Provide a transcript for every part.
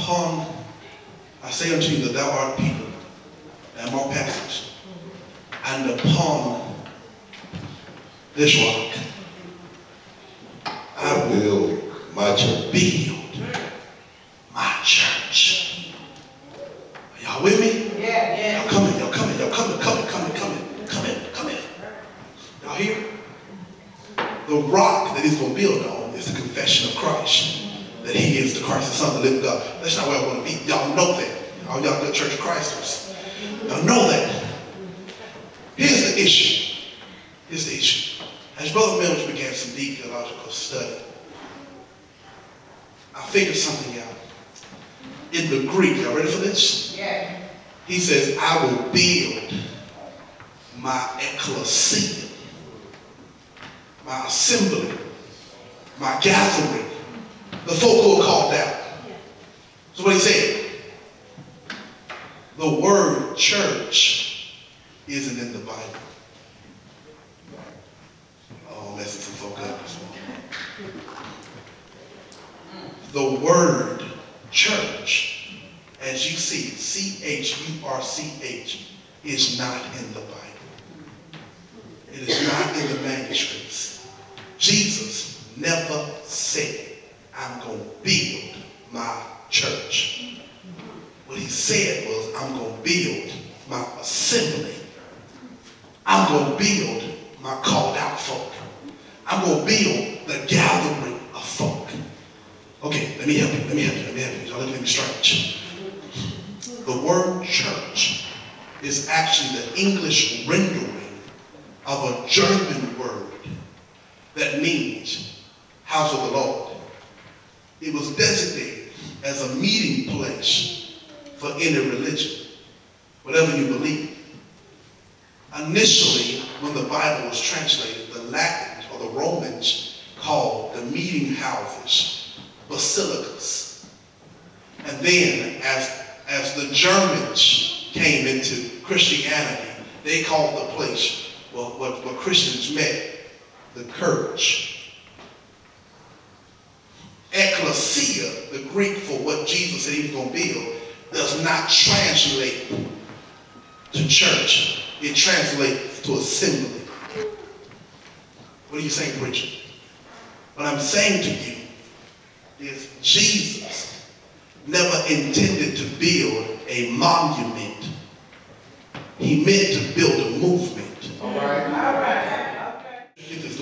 upon, I say unto you that thou art Peter, and more passage, and upon this rock I will build my church. Are y'all with me? Yeah. Y'all coming. Y'all here? The rock that he's going to build on is the confession of Christ. That he is the Christ, the Son of the living God. That's not where I want to be. Y'all know that. All y'all good Church of Christers. Y'all know that. Here's the issue. As Brother Mims began some deep theological study, I figured something out. In the Greek, y'all ready for this? Yeah. He says, I will build my ecclesia, my assembly, my gathering, the folk who are called out. So what he said, the word church isn't in the Bible. Oh, messing some folk up this morning. The word church, as you see it, C-H-U-R-C-H, is not in the Bible. It is not in the manuscripts. Jesus never said, I'm going to build my church. What he said was, I'm going to build my assembly. I'm going to build my called out folk. I'm going to build the gathering of folk. Okay, let me help you. Y'all let me stretch. The word church is actually the English rendering of a German word that means house of the Lord. It was designated as a meeting place for any religion, whatever you believe. Initially, when the Bible was translated, the Latins or the Romans called the meeting houses basilicas. And then as the Germans came into Christianity, they called the place where Christians met the church. Ecclesia, the Greek for what Jesus said he was going to build, does not translate to church. It translates to assembly. What are you saying, preacher? What I'm saying to you is Jesus never intended to build a monument. He meant to build a movement. All right.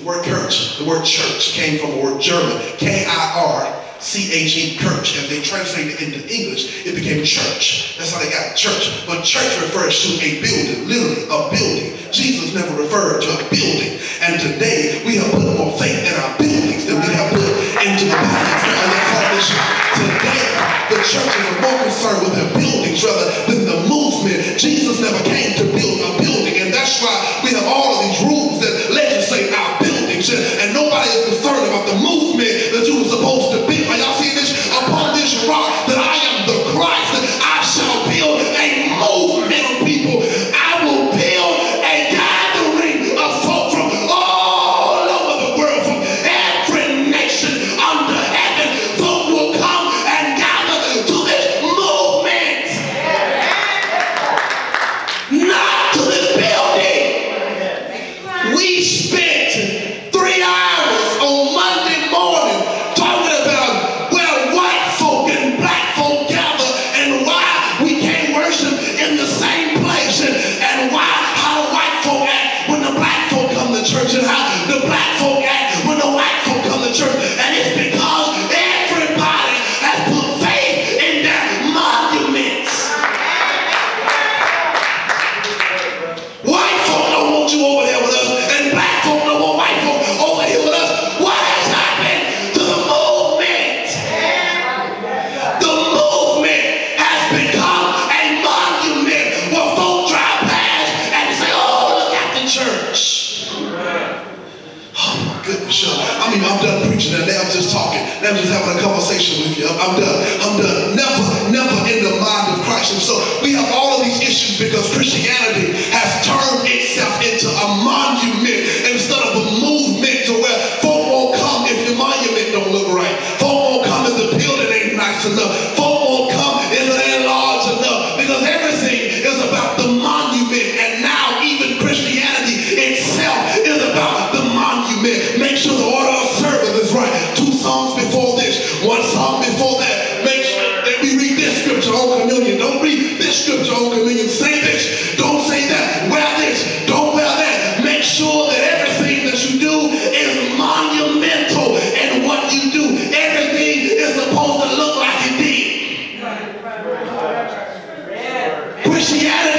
The word church came from the word German, K-I-R-C-H-E, church. And they translated it into English, it became church. That's how they got church. But church refers to a building, literally a building. Jesus never referred to a building. And today, we have put more faith in our buildings than we have put into the buildings. Today, the churches are more concerned with their buildings rather than the movement. Jesus never came to build a building. And that's why we have all of these rules that legislate our buildings. And nobody is concerned about the movement that you were supposed to build. Are y'all seeing this? Upon this rock that I am the Christ, that I shall build a movement of people. I will build a gathering of folk from all over the world, from every nation under heaven. Folk will come and gather to this movement, not to this building. We spent 3 hours on Monday morning talking about where white folk and black folk gather and why we can't worship in the same place, and how white folk act when the black folk come to church and how the black folk act when the white folk come to church. And it's because everybody has put faith in their monuments. White folk don't want you over there with us, and black folk don't want white folk over here with us. What has happened to the movement? The movement has become a monument where folk drive past and say, oh, look at the church. Oh my goodness, I'm done preaching now. I'm just talking. I'm just having a conversation with you. I'm done. Never in the mind of Christ. And so we have all of these issues because Christianity has turned itself into a monument instead of a movement, to where folk won't come if your monument don't look right. Folk won't come if the building ain't nice enough. Folk won't come everything is about the monument, and now even Christianity itself is about the monument. Make sure the order of service is right. 2 songs before this, 1 song before that. Make sure that we read this scripture on communion. Don't read this scripture on communion. Say this. Don't say that. Wear this. Don't wear that. Make sure that everything that you do is monumental, and what you do, everything is supposed to look like it did. Christianity